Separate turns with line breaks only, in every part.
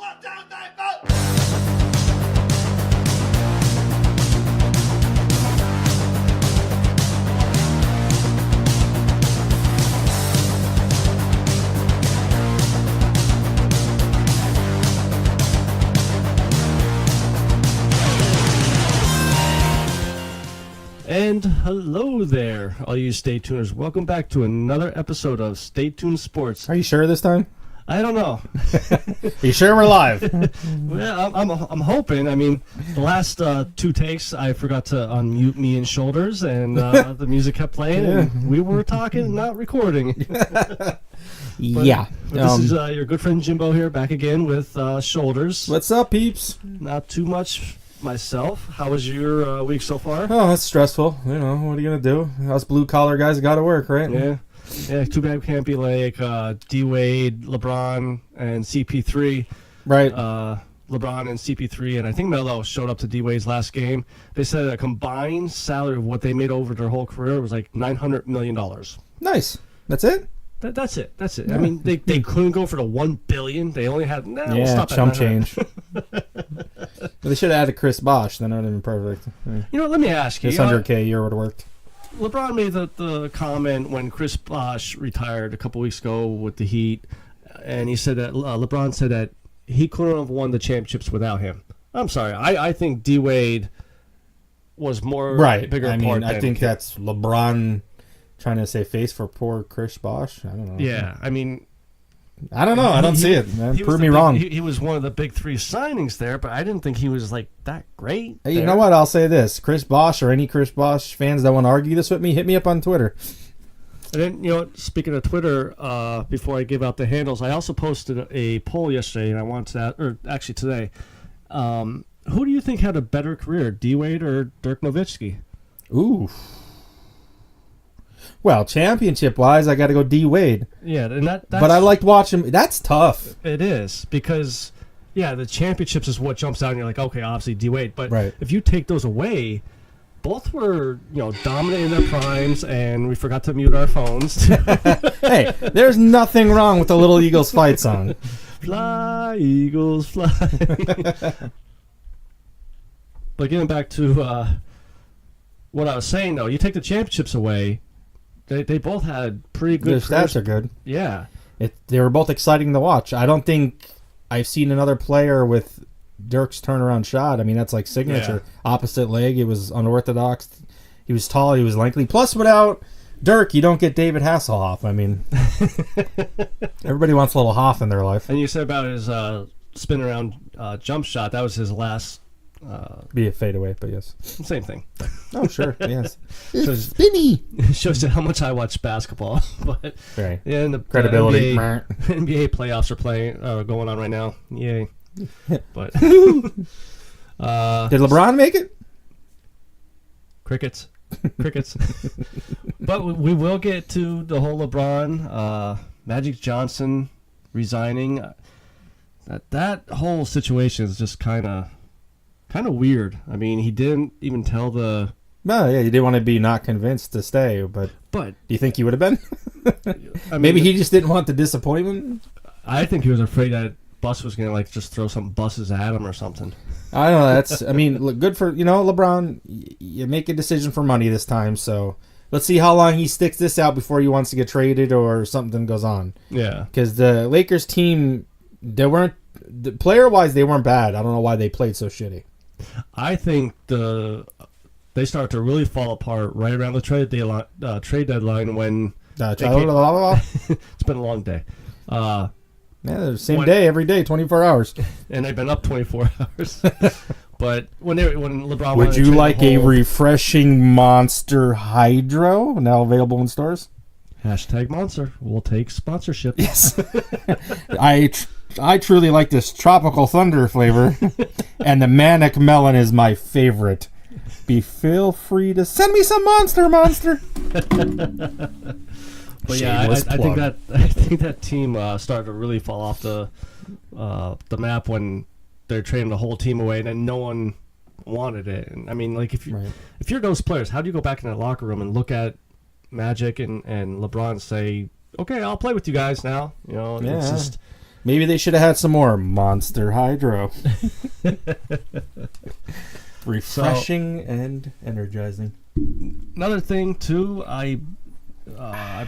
1, 2, 3, 4.
And hello there, all you Stay Tuners. Welcome back to another episode of Stay Tuned Sports.
Are you sure this time?
I don't know.
Are you sure we're live?
Well, I'm hoping. I mean, the last two takes, I forgot to unmute me and shoulders, and the music kept playing, and we were talking, not recording.
Yeah.
This is your good friend Jimbo here, back again with shoulders.
What's up, peeps?
Not too much myself. How was your week so far?
Oh, that's stressful. You know, what are you going to do? Us blue-collar guys got to work, right?
Yeah. Yeah, too bad we can't be like D-Wade, LeBron, and CP3.
Right.
LeBron and CP3, and I think Melo showed up to D-Wade's last game. They said a combined salary of what they made over their whole career was like $900 million.
Nice. That's it?
That's it. That's it.
Yeah.
I mean, they couldn't go for the $1 billion. They only had we'll
Yeah,
stop at
chump
900.
change. But they should have added Chris Bosh. Then it would have been perfect. Yeah.
You know, let me ask you.
This 100K a year would have worked.
LeBron made the comment when Chris Bosh retired a couple weeks ago with the Heat, and he said that LeBron said that he couldn't have won the championships without him. I'm sorry. I think D-Wade was more bigger
I
part
mean, I
than
think
Kim.
that's LeBron trying to save face for poor Chris Bosh. I don't know.
Yeah, I mean,
I don't know. I don't see it, man.
he was
Prove
the
me
big-
wrong.
He was one of the big three signings there, but I didn't think he was like that great.
Hey, you
there.
know what? I'll say this. Chris Bosh or any Chris Bosh fans that want to argue this with me, hit me up on Twitter.
And then, you know, speaking of Twitter, before I give out the handles, I also posted a poll yesterday, and I wanted to, or actually today. Who do you think had a better career, D-Wade or Dirk Nowitzki?
Ooh. Well, championship-wise, I got to go D-Wade.
Yeah, and that's,
But I liked watching. That's tough.
it is because, yeah, the championships is what jumps out, and you're like, okay, obviously D-Wade. But
Right.
if you take those away, both were, dominating their primes, and we forgot to mute our phones.
Hey, there's nothing wrong with the Little Eagles fight song.
Fly, Eagles, fly. But getting back to what I was saying, though, you take the championships away, they both had pretty
Their
good
stats
careers.
are good.
Yeah.
They were both exciting to watch. I don't think I've seen another player with Dirk's turnaround shot. I mean, that's like signature. Opposite leg, it was unorthodox. He was tall, he was lengthy. Plus, without Dirk, you don't get David Hasselhoff. I mean, everybody wants a little Hoff in their life.
And you said about his spin around jump shot, that was his last.
Be a fadeaway, but yes.
Same thing.
Oh, sure, yes.
Shows,
Spinny.
shows you how much I watch basketball. But
Right.
yeah, and the
Credibility.
NBA playoffs are going on right now. Yay. But
Did LeBron make it?
crickets. But we will get to the whole LeBron, Magic Johnson resigning. That whole situation is just kind of weird. I mean, he didn't even tell the.
Well, yeah, you didn't want to be not convinced to stay, but
But
do you think he would have been?
I mean,
Maybe he just didn't want the disappointment.
I think he was afraid that Bus was gonna just throw some buses at him or something.
I don't know. That's. I mean, look, good for LeBron. You make a decision for money this time, so let's see how long he sticks this out before he wants to get traded or something goes on.
Yeah.
Because the Lakers team, player wise, they weren't bad. I don't know why they played so shitty.
I think they start to really fall apart right around the trade deadline when it's been a long day.
Yeah, same day every day, 24 hours.
And they've been up 24 hours. But when LeBron
Would
wanted to
you
trade
like
the
a
whole-
refreshing Monster Hydro now available in stores?
#Monster? We'll take sponsorship.
Yes. I truly like this tropical thunder flavor, and the manic melon is my favorite. Feel free to send me some Monster.
But yeah, I think that team started to really fall off the map when they're trading the whole team away, and then no one wanted it. And I mean, like if you're those players, how do you go back in the locker room and look at Magic and LeBron and say, okay, I'll play with you guys now? You know,
Yeah.
it's just
Maybe they should have had some more Monster Hydro. Refreshing and energizing.
Another thing too, I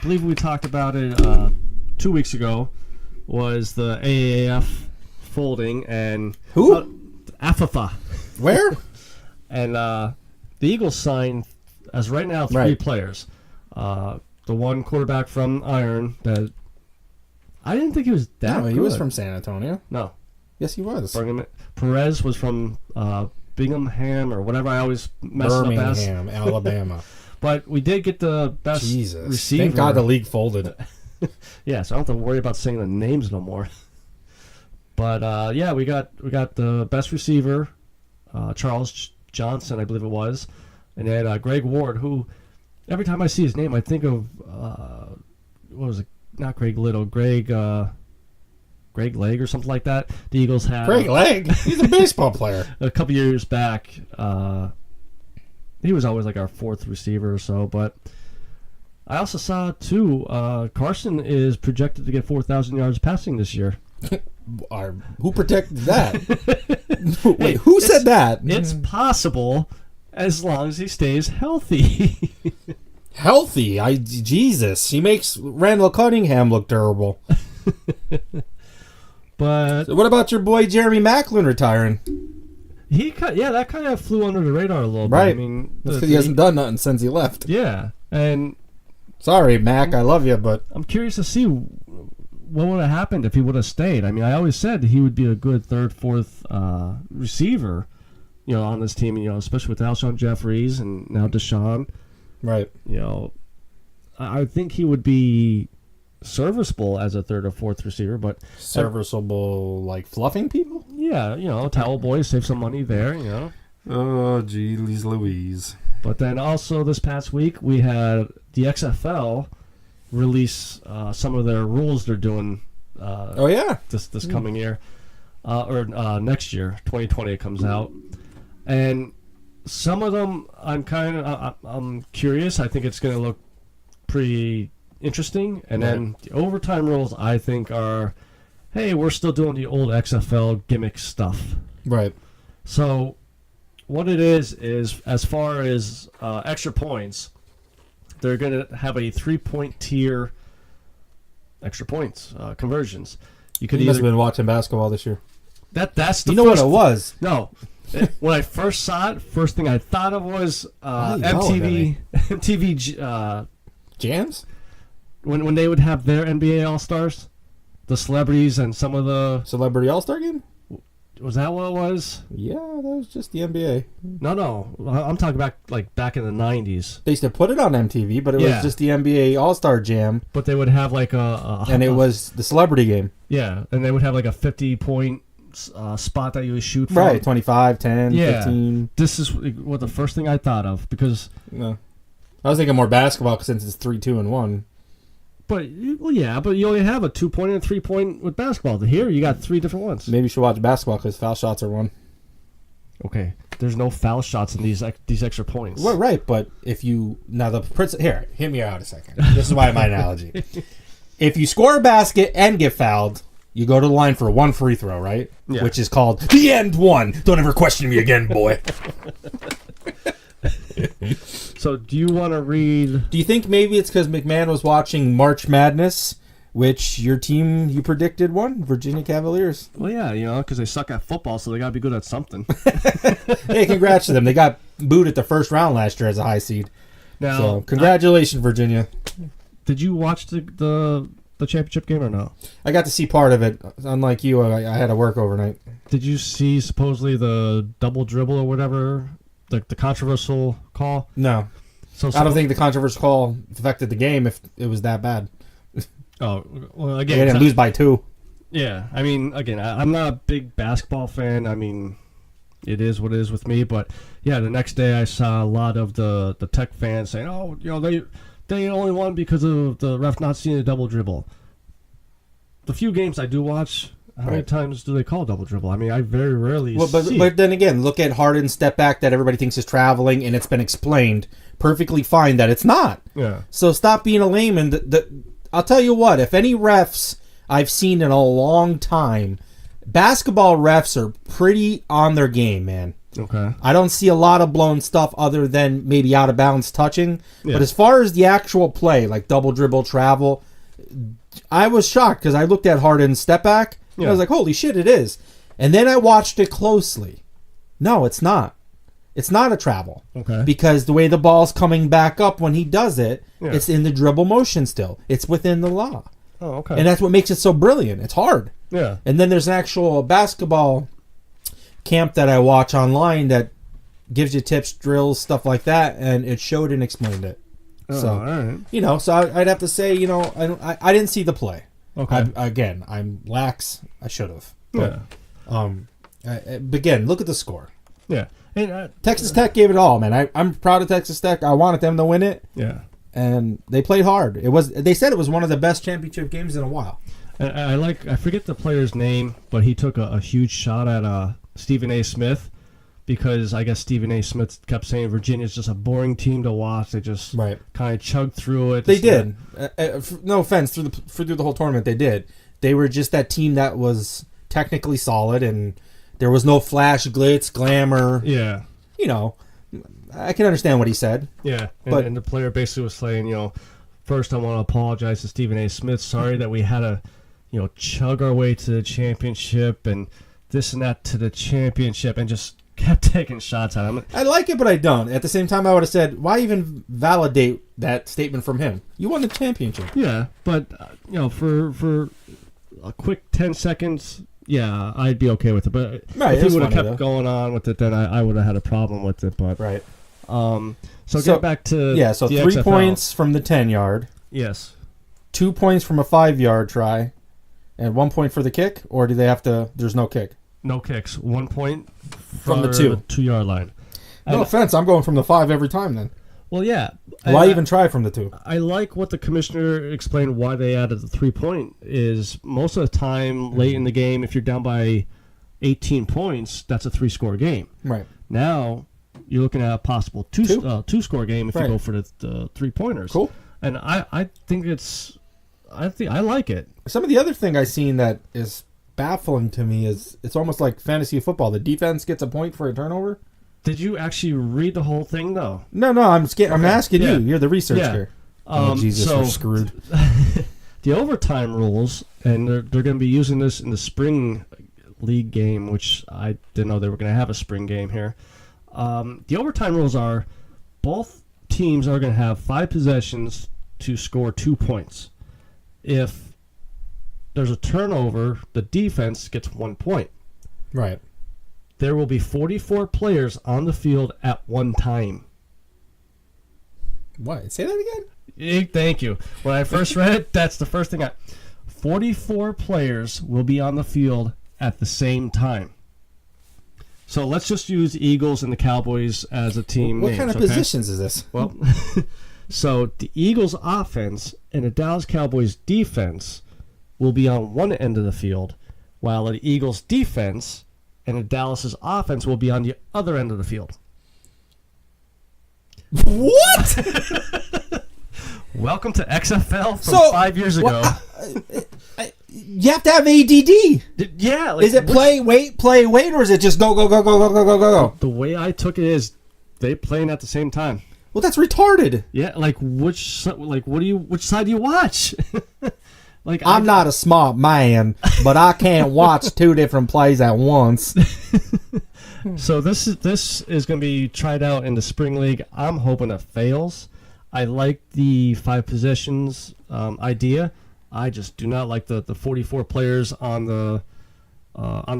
believe we talked about it 2 weeks ago, was the AAF folding and
Who?
AFFA.
Where?
And the Eagles signed, as right now, 3
Right.
players. The one quarterback from Iron that I didn't think he was that
No,
good.
he was from San Antonio.
No.
Yes, he was.
Perez was from Bingham or whatever I always mess it up as.
Birmingham, Alabama.
But we did get the best
Jesus.
receiver.
Thank God the league folded.
Yeah, so I don't have to worry about saying the names no more. But yeah, we got the best receiver, Charles Johnson, I believe it was, and then Greg Ward, who every time I see his name, I think of what was it? Not Greg Little, Greg Legg or something like that. The Eagles had
Greg Legg? He's a baseball player.
a couple years back. He was always like our 4th receiver or so, but I also saw too. Carson is projected to get 4,000 yards passing this year.
Who protected that? Wait, who said that?
It's possible as long as he stays healthy.
Healthy. Jesus. He makes Randall Cunningham look terrible.
But
So what about your boy Jeremy Maclin retiring?
that kind of flew under the radar a little bit.
Right.
I mean,
That's because he hasn't done nothing since he left.
Yeah, and
Sorry, Mac. I love you, but
I'm curious to see what would have happened if he would have stayed. I mean, I always said he would be a good 3rd, 4th receiver, on this team. Especially with Alshon Jeffries and now Deshaun.
right.
I think he would be serviceable as a 3rd or 4th receiver, but
Serviceable, like fluffing people?
yeah, Towel Boys save some money there,
Oh, geez Louise.
But then also this past week we had the XFL release some of their rules they're doing
Oh, yeah.
this coming year or next year, 2020 it comes out, and some of them I'm curious. I think it's going to look pretty interesting, and then the overtime rules I think are, hey, we're still doing the old XFL gimmick stuff.
Right.
So what it is as far as extra points, they're going to have a 3-point tier extra points conversions. You could
You must
either
have been watching basketball this year.
that's the
You know what
first,
it was?
No. When I first saw it, first thing I thought of was
Why are you yelling
MTV
Jams?
when they would have their NBA All-Stars, the celebrities and some of the...
Celebrity All-Star Game?
Was that what it was?
Yeah, that was just the NBA.
No. I'm talking about like back in the 90s.
They used to put it on MTV, but it
Yeah.
was just the NBA All-Star Jam,
But they would have like a
and it was the celebrity game.
Yeah, and they would have like a 50-point spot that you would shoot from.
Right, 25, 10,
Yeah.
15.
This is what the first thing I thought of, because...
No. I was thinking more basketball since it's 3, 2, and 1.
But you only have a 2-point and a 3-point with basketball. Here, you got 3 different ones.
Maybe you should watch basketball because foul shots are 1.
Okay, there's no foul shots in these extra points.
Well, right, but if you... Now, here, hear me out a second. This is why my analogy. If you score a basket and get fouled, you go to the line for 1 free throw, right?
Yeah.
Which is called the end one. Don't ever question me again, boy.
So, do you want to read...
Do you think maybe it's because McMahon was watching March Madness, which your team, you predicted won? Virginia Cavaliers.
Well, yeah, because they suck at football, so they got to be good at something.
Hey, congrats to them. They got booed at the first round last year as a high seed.
Now,
So, congratulations, Virginia.
did you watch the championship game or no?
I got to see part of it. Unlike you, I had to work overnight.
Did you see supposedly the double dribble or whatever, the controversial call?
No.
So
I don't think the controversial call affected the game if it was that bad.
Oh, well,
They
again,
didn't lose by 2.
yeah. I mean, again, I'm not a big basketball fan. I mean, it is what it is with me. But yeah, the next day I saw a lot of the Tech fans saying, "Oh, they only won because of the ref not seeing a double dribble." The few games I do watch, how many
Right.
times do they call double dribble? I mean, I very rarely
Well,
see.
but then again, look at Harden's step back that everybody thinks is traveling, and it's been explained perfectly fine that it's not.
Yeah.
So stop being a layman. I'll tell you what, if any refs I've seen in a long time. Basketball refs are pretty on their game, man.
Okay.
I don't see a lot of blown stuff other than maybe out of bounds touching.
Yeah.
But as far as the actual play, like double dribble travel, I was shocked because I looked at Harden's step back and I was like, holy shit, it is. And then I watched it closely. No, it's not. It's not a travel.
Okay.
Because the way the ball's coming back up when he does it,
Yeah.
it's in the dribble motion still. It's within the law.
Oh, okay.
And that's what makes it so brilliant. It's hard.
Yeah.
And then there's an actual basketball camp that I watch online that gives you tips, drills, stuff like that, and it showed and explained it.
Oh,
So,
all right.
you know, so I'd have to say, you know, I didn't see the play.
Okay.
Again, I'm lax. I should have.
Yeah.
But again, look at the score.
Yeah. And,
Texas Tech gave it all, man. I'm proud of Texas Tech. I wanted them to win it,
yeah.
and they played hard. They said it was one of the best championship games in a while.
And I forget the player's name, but he took a huge shot at Stephen A. Smith because I guess Stephen A. Smith kept saying Virginia's just a boring team to watch. They just
Right.
kind of chugged through it.
They did. No offense, through the whole tournament, they did. They were just that team that was technically solid, and there was no flash, glitz, glamour.
Yeah.
You know, I can understand what he said.
Yeah.
But-
And the player basically was saying, first I want to apologize to Stephen A. Smith. Sorry that we had to, chug our way to the championship and this and that to the championship, and just kept taking shots at him.
I like it, but I don't. At the same time, I would have said, why even validate that statement from him? You won the championship.
Yeah, but for a quick 10 seconds, yeah, I'd be okay with it. But
Right,
if
it
he
was
would have
funny,
kept
though.
going on with it, then I would have had a problem with it. But
Right.
so
So-
get back to
So
the
3
XFL.
points from the 10-yard,
Yes.
2 points from a 5-yard try, and 1 point for the kick, or do they have to? There's no kick.
No kicks. 1 point
From the
for
2.
the 2-yard line.
No
And-
offense, I'm going from the 5 every time. Then
Well, yeah.
why
And
even try from the 2?
I like what the commissioner explained why they added the 3-point is most of the time late in the game, if you're down by 18 points, that's a 3-score game.
Right.
Now you're looking at a possible
Two?
two-score game if
Right.
you go for the 3-pointers.
Cool.
And I think I like it.
Some of the other thing I've seen that is baffling to me is it's almost like fantasy football. The defense gets a point for a turnover.
Did you actually read the whole thing though?
No, I'm asking
Yeah.
you. You're the researcher.
Yeah.
Oh, Jesus,
so
we're screwed.
the overtime rules, and they're going to be using this in the spring league game, which I didn't know they were going to have a spring game here. The overtime rules are both teams are going to have 5 possessions to score 2 points. If there's a turnover, the defense gets 1 point.
Right.
There will be 44 players on the field at one time.
What? Say that again?
Thank you. When I first read it, that's the first thing 44 players will be on the field at the same time. So let's just use Eagles and the Cowboys as a team.
What
names,
kind of
okay?
positions is this?
Well, so the Eagles offense and the Dallas Cowboys defense will be on one end of the field, while the Eagles defense and the Dallas's offense will be on the other end of the field.
What?
Welcome to XFL from
So,
5 years ago.
You have to have ADD.
Yeah. Like,
Is it play, wait, or is it just go, go, go, go, go, go, go, go?
The way I took it is they playing at the same time.
Well, that's retarded.
Yeah, which side do you watch?
I'm not a smart man, but I can't watch 2 different plays at once.
So this is going to be tried out in the spring league. I'm hoping it fails. I like the 5 possessions idea. I just do not like the 44 players on the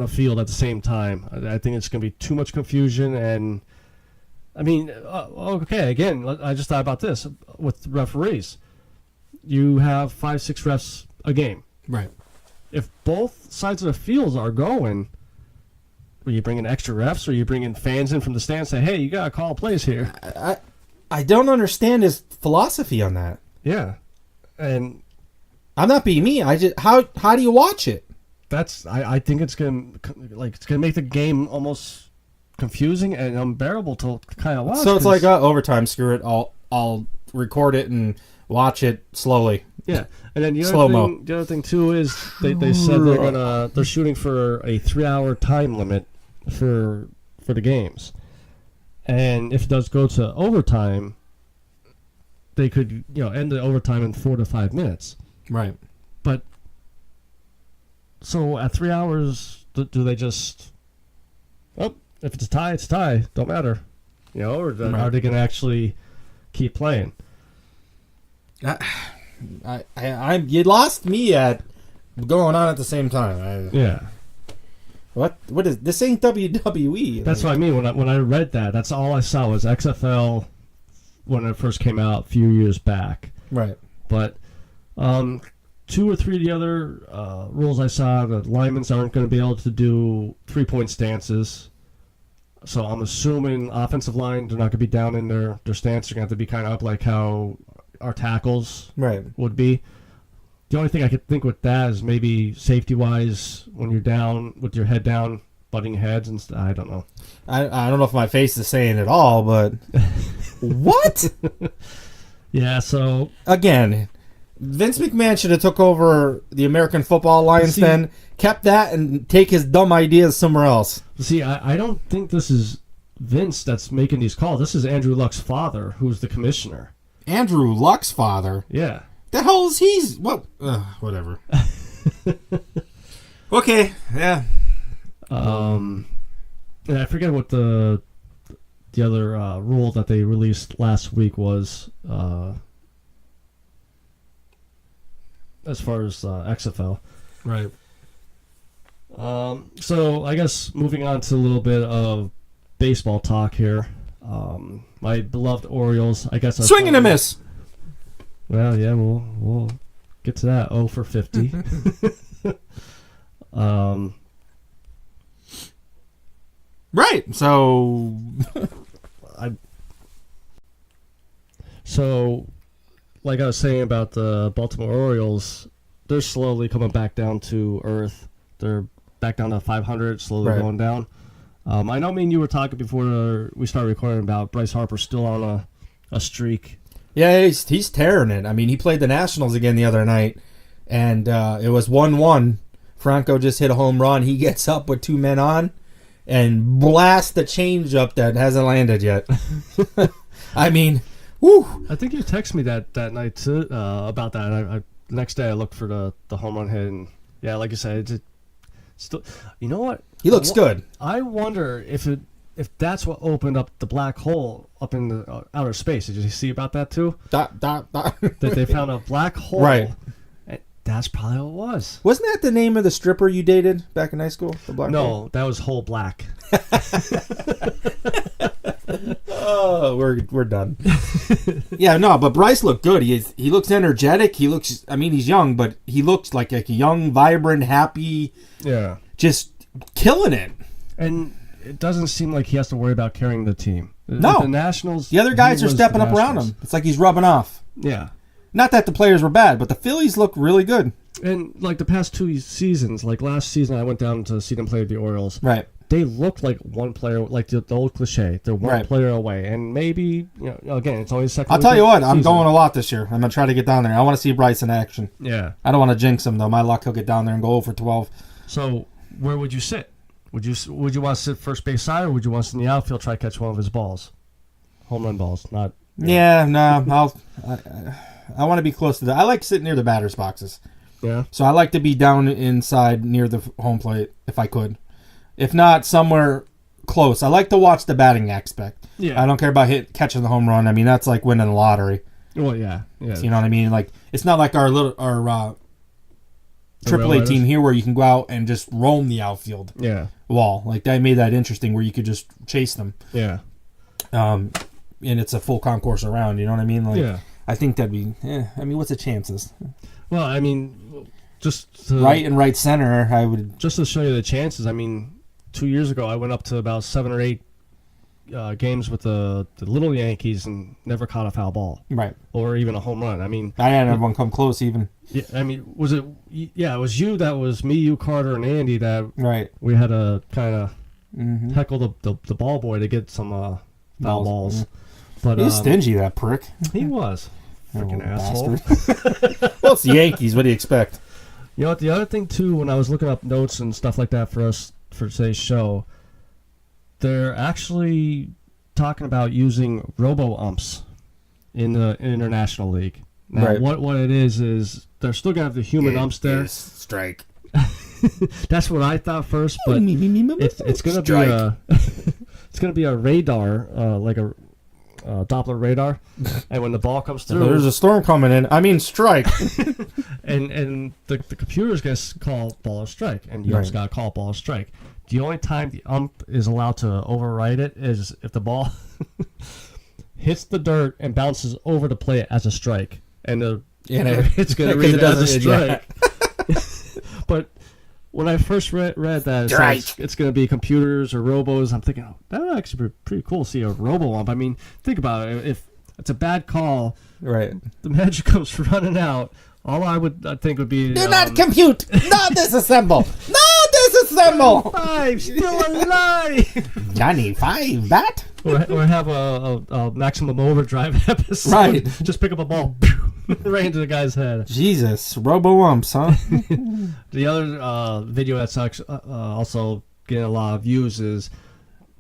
field at the same time. I think it's going to be too much confusion. And I mean, okay, again, I just thought about this with referees. You have 5-6 refs a game.
Right.
If both sides of the fields are going, are you bringing extra refs, or are you bringing fans in from the stands and say, hey, you got to call plays here?
I don't understand his philosophy on that.
Yeah. And
I'm not being mean. I just how do you watch it?
I think it's gonna make the game almost confusing and unbearable to kind of watch.
So it's like overtime. Screw it. I'll record it and watch it slowly.
Yeah, and then
Slow-mo.
the other thing too is they said they're shooting for a 3-hour time limit for the games, and if it does go to overtime, they could end the overtime in 4 to 5 minutes.
Right.
But so at 3 hours, do they just if it's a tie, it's a tie, don't matter, or are they going to actually keep playing?
You lost me at going on at the same time.
Yeah.
What is this? Ain't WWE.
That's what I mean. When I read that, that's all I saw was XFL when it first came out a few years back.
Right.
But 2 or 3 of the other rules I saw, the linemen aren't going to be able to do 3-point stances. So I'm assuming offensive line, they're not going to be down in their stance. They're going to have to be kind of up like how our tackles would be. The only thing I could think with that is maybe safety-wise, when you're down with your head down, butting heads and stuff. I don't know.
I don't know if my face is saying it all, but what?
Yeah, so
again, Vince McMahon should have took over the American Football Alliance then, kept that, and take his dumb ideas somewhere else.
See, I don't think this is Vince that's making these calls. This is Andrew Luck's father, who's the commissioner.
Andrew Luck's father?
Yeah.
The hell is he's... What? Whatever. Okay, yeah.
And I forget what the other rule that they released last week was as far as XFL.
Right.
So I guess moving on to a little bit of baseball talk here. My beloved Orioles, I guess.
Swing and a miss.
Well, yeah, we'll get to that. 0 for 50.
Right. So,
like I was saying about the Baltimore Orioles, they're slowly coming back down to earth. They're back down to 500, slowly going down. I know me and you were talking before we started recording about Bryce Harper still on a streak.
Yeah, he's tearing it. I mean, he played the Nationals again the other night, and it was 1-1. Franco just hit a home run. He gets up with 2 men on and blasts the changeup that hasn't landed yet. I mean, whew.
I think you texted me that night too, about that. The next day I looked for the home run hit, and yeah, like you said, it's still. You know what?
He looks good.
I wonder if that's what opened up the black hole up in the outer space. Did you see about that too? That they found a black hole.
Right.
And that's probably what it was.
Wasn't that the name of the stripper you dated back in high school? The black hole?
No, that was Whole Black.
Oh, we're done. Yeah, no, but Bryce looked good. He looks energetic. He looks. I mean, he's young, but he looks like a young, vibrant, happy.
Yeah.
Just killing it.
And it doesn't seem like he has to worry about carrying the team.
No.
The Nationals.
The other guys are stepping up around him. It's like he's rubbing off.
Yeah.
Not that the players were bad, but the Phillies look really good.
And like the past 2 seasons, like last season, I went down to see them play with the Orioles.
Right.
They looked like one player, like the old cliche. They're one player away, and maybe again, it's always second.
I'll tell you what, I'm going a lot this year. I'm gonna try to get down there. I want to see Bryce in action.
Yeah.
I don't want to jinx him though. My luck, he'll get down there and go 0 for 12.
So where would you sit? Would you want to sit first base side, or would you want to sit in the outfield, try to catch one of his balls, home run balls? Not.
Yeah, no. I want to be close to that. I like sitting near the batter's boxes.
Yeah.
So I like to be down inside near the home plate if I could. If not, somewhere close. I like to watch the batting aspect.
Yeah.
I don't care about catching the home run. I mean, that's like winning the lottery.
Well, yeah. Yeah.
You know what I mean? Like, it's not like our AAA team here where you can go out and just roam the outfield wall. Like, they made that interesting where you could just chase them.
Yeah.
And it's a full concourse around. You know what I mean? Like,
yeah.
I think that'd be. I mean, what's the chances?
Well, I mean, just
right and right center. I would
just to show you the chances. I mean, 2 years ago, I went up to about 7 or 8 games with the little Yankees and never caught a foul ball,
right,
or even a home run. I mean,
I had everyone come close even.
Yeah, I mean, was it? Yeah, it was you. That was me, you, Carter, and Andy. That we had to kind of heckle the ball boy to get some foul balls.
But he's stingy, that prick.
He was. Freaking
Oh,
asshole.
bastard. Well, it's the Yankees. What do you expect?
You know what? The other thing too, when I was looking up notes and stuff like that for today's show, they're actually talking about using robo-umps in the International League. Now,
Right.
what it is they're still gonna have the human umps there.
Strike.
That's what I thought first, but it's gonna be a it's gonna be a radar, like a Doppler radar, and when the ball comes through,
There's a storm coming in. I mean, strike.
and the computer's gonna call ball or strike, and you just gotta call ball or strike. The only time the ump is allowed to override it is if the ball hits the dirt and bounces over the plate as a strike, and it's gonna read it as a strike. But when I first read that it's going to be computers or robos, I'm thinking, oh, that would actually be pretty cool to see a robo ump. I mean, think about it. If it's a bad call,
Right.
the manager comes running out, all I think would be...
Do not compute. Not disassemble. Not disassemble.
5, still alive!
Johnny 5, bat.
or have a maximum overdrive episode.
Right.
Just pick up a ball right into the guy's head.
Jesus. Robo-umps, huh?
The other video that's also getting a lot of views is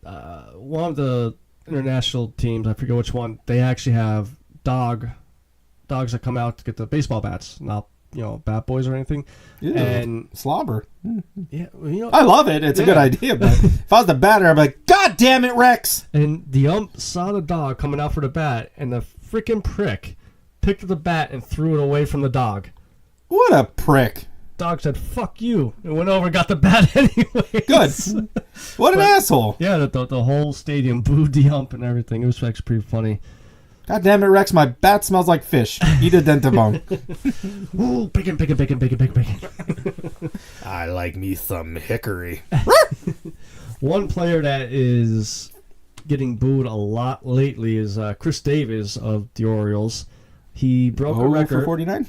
one of the international teams, I forget which one, they actually have dogs that come out to get the baseball bats, not bat boys or anything.
Ew,
and
slobber.
yeah,
I love it. It's a good idea, but if I was the batter, I'd be like, God damn it, Rex!
And the ump saw the dog coming out for the bat, and the freaking prick picked up the bat and threw it away from the dog.
What a prick.
Dog said, "Fuck you," and went over and got the bat anyway.
Good. What an asshole.
Yeah, the whole stadium booed the ump and everything. It was actually pretty funny.
God damn it, Rex, my bat smells like fish. Eat a dentabone.
Ooh, bacon.
I like me some hickory.
One player that is getting booed a lot lately is Chris Davis of the Orioles. He broke a record.
For 49?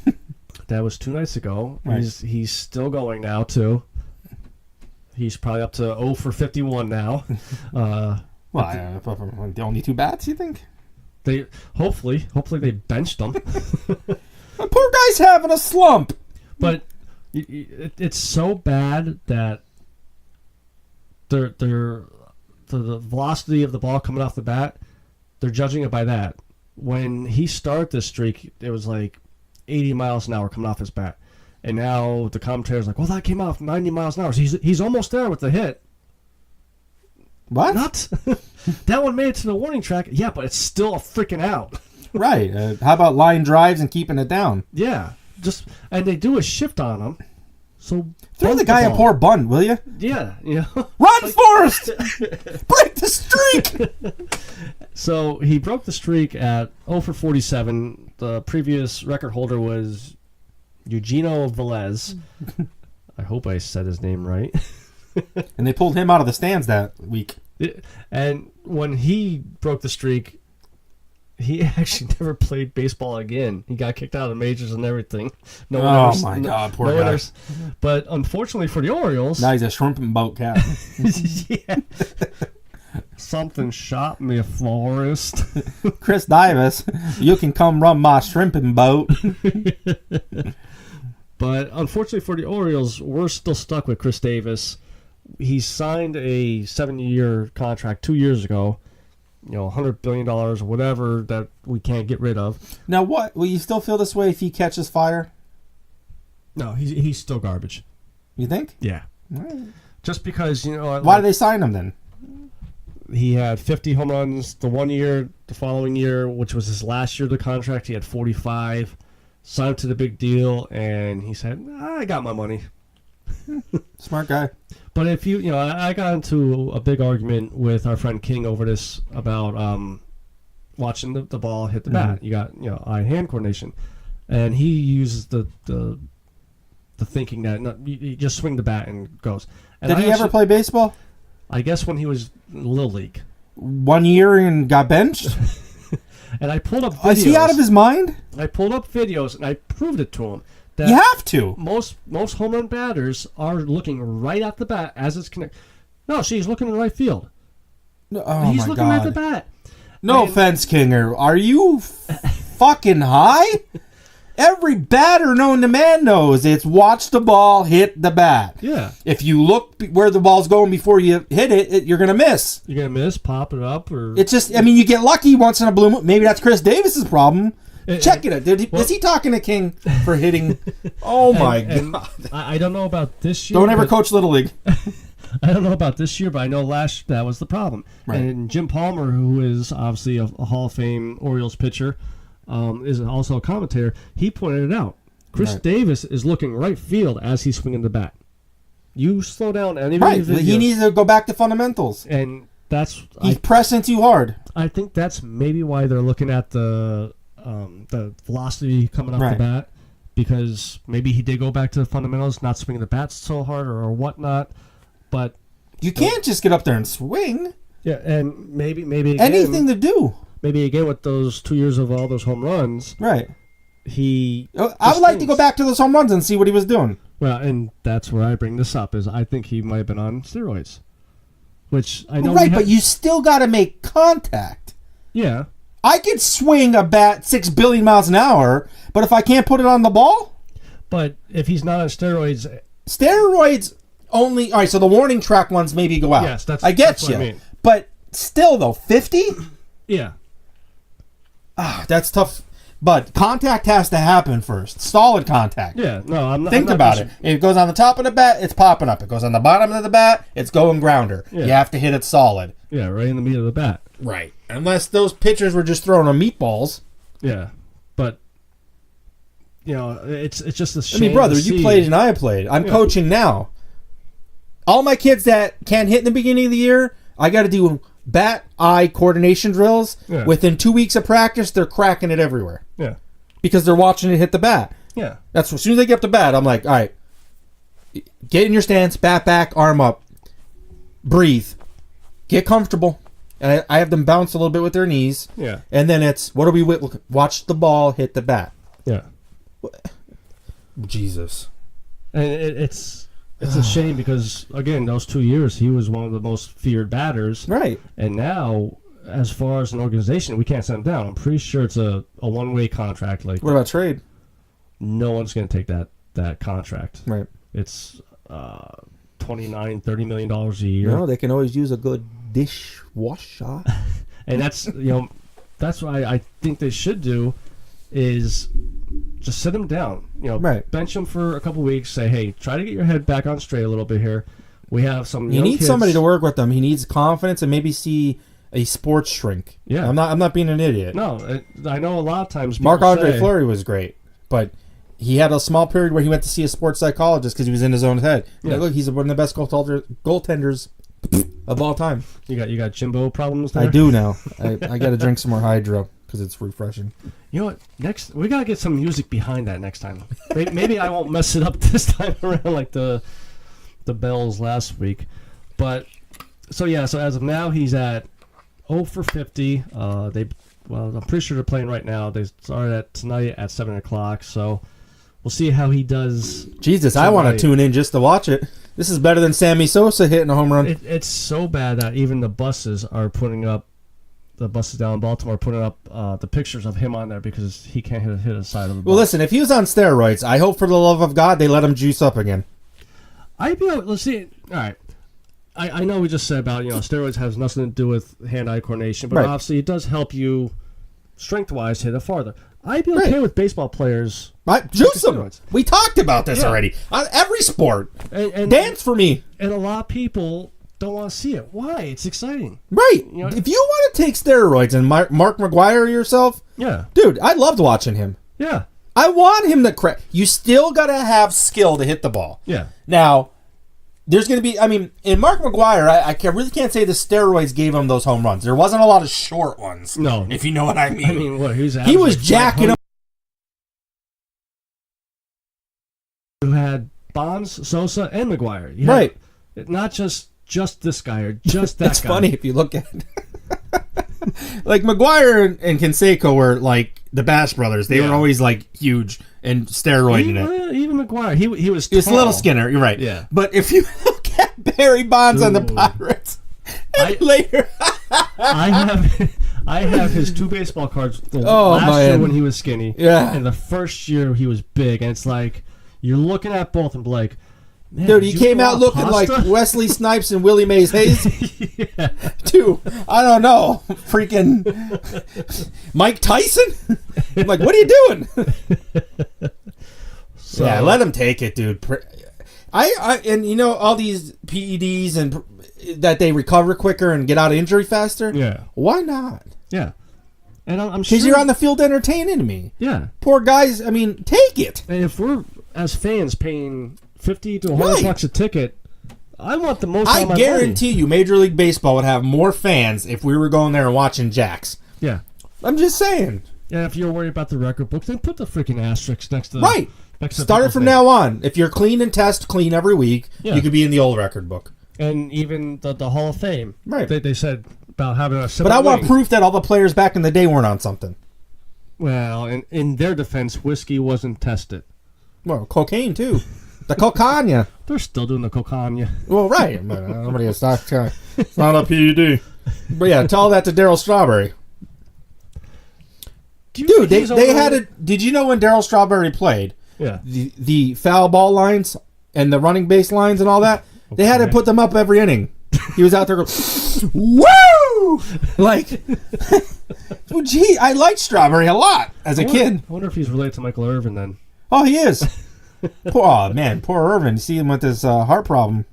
That was 2 nights ago.
Right.
He's still going now, too. He's probably up to 0 for 51 now.
The only 2 bats, you think?
They hopefully they benched him.
The poor guy's having a slump.
But it's so bad that the velocity of the ball coming off the bat, they're judging it by that. When he started this streak, it was like 80 miles an hour coming off his bat. And now the commentator's like, well, that came off 90 miles an hour. So he's almost there with the hit.
What?
Not. That one made it to the warning track. Yeah, but it's still a freaking out.
Right. How about line drives and keeping it down?
Yeah. And they do a shift on him. So
throw the guy a poor bun, will you?
Yeah.
Run, Forrest! Break the streak!
So he broke the streak at 0 for 47. The previous record holder was Eugenio Velez. I hope I said his name right.
And they pulled him out of the stands that week.
And when he broke the streak, he actually never played baseball again. He got kicked out of the majors and everything.
My God, poor guy.
But unfortunately for the Orioles...
Now he's a shrimp and boat cat.
Yeah. Something shot me, Forrest.
Chris Davis, you can come run my shrimping boat.
But unfortunately for the Orioles, we're still stuck with Chris Davis. He signed a 7-year contract 2 years ago. $100 billion or whatever that we can't get rid of.
Now, what? Will you still feel this way if he catches fire?
No, he's still garbage.
You think?
Yeah.
Right.
Just because,
Why did they sign him then?
He had 50 home runs the 1 year, the following year, which was his last year of the contract, he had 45. Signed to the big deal, and he said, I got my money.
Smart guy.
But if I got into a big argument with our friend King over this about watching the ball hit the bat. You got eye-hand coordination, and he uses the thinking that you just swing the bat and goes. And
Did he ever play baseball?
I guess when he was in Little League.
1 year and got benched?
And I pulled up videos.
Is he out of his mind?
I pulled up videos and I proved it to him. That
you have to.
Most home run batters are looking right at the bat as it's connected. No, he's looking in right field.
Oh
he's
my
looking
God.
at the bat.
No offense, Kinger. Are you fucking high? Every batter known to man knows it's watch the ball hit the bat.
Yeah.
If you look where the ball's going before you hit it, you're going to miss.
You're going to miss, pop it up, or...
It's just, I mean, you get lucky once in a blue moon. Maybe that's Chris Davis's problem. Check it out. Is he talking to King for hitting? Oh, my God.
I don't know about this year.
Don't ever coach Little League.
I don't know about this year, but I know that was the problem.
Right.
And Jim Palmer, who is obviously a Hall of Fame Orioles pitcher, is also a commentator. He pointed it out. Chris Davis is looking right field as he's swinging the bat. You slow down any video.
He needs to go back to fundamentals.
And
he's pressing too hard.
I think that's maybe why they're looking at the velocity coming off the bat, because maybe he did go back to the fundamentals, not swinging the bat so hard or whatnot. But
you can't just get up there and swing.
Yeah, and maybe again,
anything to do.
Maybe again with those 2 years of all those home runs,
right?
I
would like to go back to those home runs and see what he was doing.
Well, and that's where I bring this up, is I think he might have been on steroids, which I know.
Right, but you still got to make contact.
Yeah,
I could swing a bat 6 billion miles an hour, but if I can't put it on the ball,
but if he's not on steroids
only. All right, so the warning track ones maybe go out.
Yes,
I get you. I mean. But still, though, 50.
Yeah.
That's tough. But contact has to happen first. Solid contact.
Yeah, no, I'm not.
Think about it. If it goes on the top of the bat, it's popping up. It goes on the bottom of the bat, it's going grounder. Yeah. You have to hit it solid.
Yeah, right in the meat of the bat.
Right. Unless those pitchers were just throwing on meatballs.
Yeah, but it's just a shame.
I mean, brother, you played and I played. I'm coaching now. All my kids that can't hit in the beginning of the year, I got to do bat-eye coordination drills. Yeah. Within 2 weeks of practice, they're cracking it everywhere.
Yeah.
Because they're watching it hit the bat.
Yeah.
That's as soon as they get up to bat, I'm like, all right, get in your stance, bat back, arm up, breathe, get comfortable. And I have them bounce a little bit with their knees.
Yeah.
And then it's, what do we watch the ball hit the bat.
Yeah.
Jesus.
And it's a shame because, again, those 2 years, he was one of the most feared batters.
Right.
And now, as far as an organization, we can't send him down. I'm pretty sure it's a one-way contract. Like,
what about trade?
No one's going to take that contract.
Right.
It's $29-30 million a year.
No, they can always use a good dishwasher.
And that's that's what I think they should do is just sit him down. Bench him for a couple weeks. Say, hey, try to get your head back on straight a little bit here. We have some.
He needs somebody to work with him. He needs confidence and maybe see a sports shrink.
Yeah,
I'm not being an idiot.
No, I know a lot of times.
Marc-Andre Fleury was great, but he had a small period where he went to see a sports psychologist because he was in his own head. Yeah. Look, he's one of the best goaltenders of all time.
You got Jimbo problems there?
I do now. I got to drink some more Hydro because it's refreshing.
You know what? Next, we got to get some music behind that next time. Maybe I won't mess it up this time around like the Bells last week. But, so as of now, he's at 0 for 50. I'm pretty sure they're playing right now. They started tonight at 7 o'clock, so we'll see how he does.
Jesus, tonight. I want to tune in just to watch it. This is better than Sammy Sosa hitting a home run.
It's so bad that even the buses are putting up, the buses down in Baltimore are putting up the pictures of him on there because he can't hit a side of the bus.
Well, listen, if he was on steroids, I hope for the love of God they let him juice up again.
Let's see. All right. I know we just said about, steroids has nothing to do with hand-eye coordination, but obviously it does help you strength-wise hit it farther. I'd be okay with baseball players.
Juice them. We talked about this already. On every sport. And dance for me.
And a lot of people don't want to see it. Why? It's exciting.
Right. If you want to take steroids and Mark McGwire yourself, dude, I loved watching him.
Yeah.
I want him to crack. You still got to have skill to hit the ball.
Yeah.
Now, there's going to be, in Mark McGwire, I really can't say the steroids gave him those home runs. There wasn't a lot of short ones.
No.
If you know what I mean.
I mean, what?
He was jacking them.
You had Bonds, Sosa, and McGwire.
Right.
Not just this guy or just that guy.
It's funny if you look at it. Like McGwire and Canseco were like the Bass brothers. They were always like huge and steroiding it.
Even McGwire, he was
a little skinner. You're right.
Yeah.
But if you look at Barry Bonds on the Pirates, and later,
I I have his 2 baseball cards. The
Oh,
last year
man.
when he was skinny,
Yeah.
and the first year he was big, and it's like you're looking at both and be like, man,
Dude,
did
he
you
came
throw
out looking like
pasta?
Wesley Snipes and Willie Mays Hayes.
Yeah.
Dude, I don't know. Freaking Mike Tyson? I'm like, what are you doing?
So,
Yeah, let him take it, dude. And you know, all these PEDs and that they recover quicker and get out of injury faster?
Yeah,
Why not?
yeah. And I'm sure
Because you're on the field entertaining me.
Yeah,
Poor guys, I mean, take it.
and if we're as fans paying $50 to $100
Right.
a ticket, I want the most. out
I
of my
guarantee you Major League Baseball would have more fans if we were going there and watching Jacks.
money. Yeah,
I'm just saying.
yeah. If you're worried about the record book, then put the freaking asterisk next to
Right.
Next to
Start it
people's
from
name.
now on. If you're clean and test clean every week,
Yeah.
you could be in the old record book.
And even the Hall of Fame.
Right.
They said about having a
But I want
wing.
proof that all the players back in the day weren't on something.
Well, in their defense, whiskey wasn't tested.
Well, cocaine too. The cocaine.
They're still doing the cocaine.
Well, right. But nobody has not. It's not a PED. But yeah, tell that to Daryl Strawberry.
Do you
Dude,
think he's
they had
overrated?
it. Did you know when Daryl Strawberry played,
Yeah.
the foul ball lines and the running base lines and all that? They had to
Okay.
put them up every inning. He was out there going, woo! Like, well, gee, I liked Strawberry a lot as a kid.
I wonder if he's related to Michael Irvin then.
Oh, he is. Oh, man, poor Irvin. You see him with his heart problem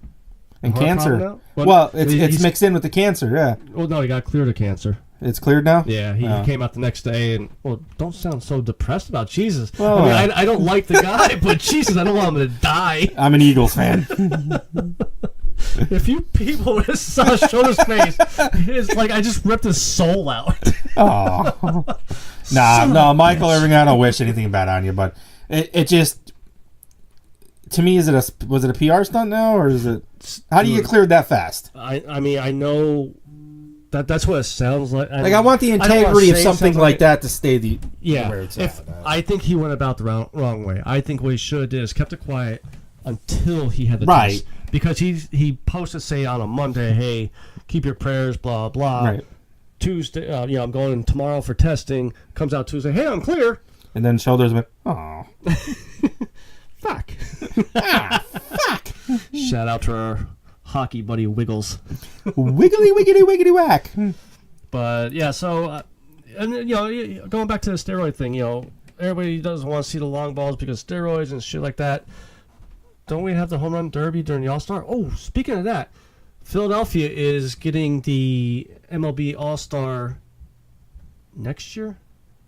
and
Heart
cancer.
problem now?
Well,
But
it's
he's-
mixed in with the cancer, yeah.
Well, no, he got cleared of cancer.
It's cleared now?
Yeah, he
Oh.
came out the next day and, well, don't sound so depressed about Jesus.
Well,
I mean, I don't like the guy, but Jesus, I don't want him to die.
I'm an Eagles fan.
If you people saw Schroeder's face, it's like I just ripped his soul out.
Oh. No, Michael Irving, I don't wish anything bad on you, but it just, to me, was it a PR stunt now, or is it, how do you get cleared that fast?
I mean, I know that's what it sounds like.
Like, I want the
I don't wanna
integrity of
say
something
something
like that to stay where
Yeah,
it's
if
at.
I think he went about the wrong way. I think what he should have did is kept it quiet until he had the
Right.
test. Because he posted, say, on a Monday, hey, keep your prayers, blah, blah.
Right.
Tuesday, I'm going tomorrow for testing. Comes out Tuesday, hey, I'm clear.
And then shoulders went, oh.
Fuck. Fuck. Shout out to our hockey buddy Wiggles.
Wiggly, wiggity, wiggity, whack.
But, yeah, so, and, going back to the steroid thing, everybody doesn't want to see the long balls because steroids and shit like that. Don't we have the home run derby during the All-Star? Oh, speaking of that, Philadelphia is getting the MLB All-Star next year?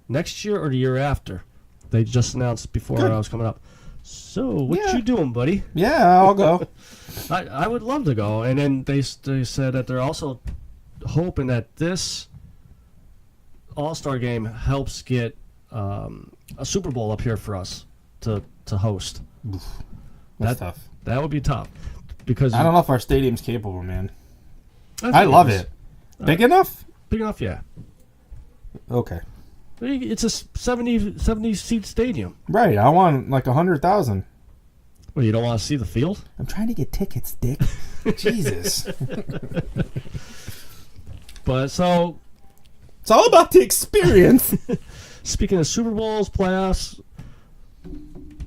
Next year or the year after? They just announced before
Good.
I was coming up. So, what
Yeah.
you doing, buddy?
Yeah, I'll go.
I would love to go. And then they said that they're also hoping that this All-Star game helps get a Super Bowl up here for us to host.
That's tough.
That would be tough. Because
I don't know if our stadium's capable, man.
think
I love
is.
it. Big enough?
Big enough, yeah.
Okay.
It's a 70 seat stadium.
Right, I want like 100,000.
Well, you don't want to see the field?
I'm trying to get tickets, Dick. Jesus.
But so,
It's all about the experience.
speaking of Super Bowls, playoffs,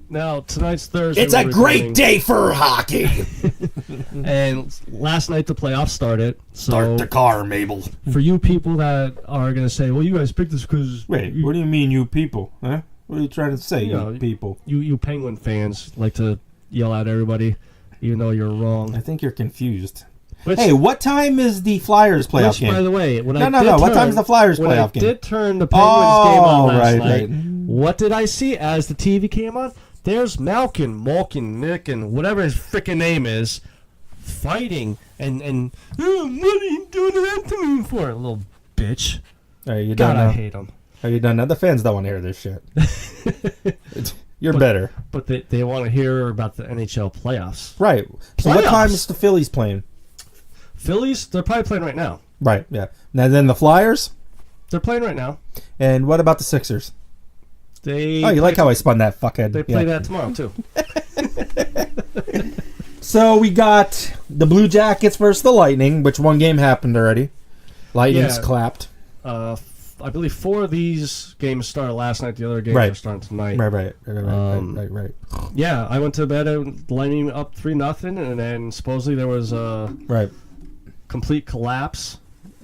now tonight's Thursday.
It's a
we're
great
recording,
day for hockey.
And last night the playoffs started. So
Start the car, Mabel.
for you people that are going to say, well, you guys picked this because
Wait, what do you mean, you people? Huh? What are you trying to say,
You know,
you people?
you Penguin fans like to yell at everybody, even though you're
I
wrong.
think you're confused.
Which,
Hey, what time is the Flyers playoff
which, by
game?
the way, when
No,
I
no,
did
no. What
turn-
time's the Flyers
when I
playoff game?
did turn the Penguins game on last
right,
night,
right.
what did I see as the TV came on? There's Malkin, Nick, and whatever his freaking name is, fighting and oh, what are you doing that to me for, little bitch?
Are you
God,
done
I
now?
hate him.
Are you done now? The fans don't want to hear this shit. You're better.
But they want to hear about the NHL playoffs.
Right. So what
Playoffs?
time is the Phillies playing?
Phillies, they're probably playing right now.
Right, yeah. Now then the Flyers?
They're playing right now.
And what about the Sixers?
They
Oh, you like how I spun that fuckhead.
they play
Yeah.
that tomorrow too.
So we got the Blue Jackets versus the Lightning, which one game happened already. Lightning's
Yeah.
clapped.
I believe 4 of these games started last night. The other games
Right.
are starting tonight.
Right.
Yeah, I went to bed at Lightning up 3-0, and then supposedly there was a
Right.
complete collapse,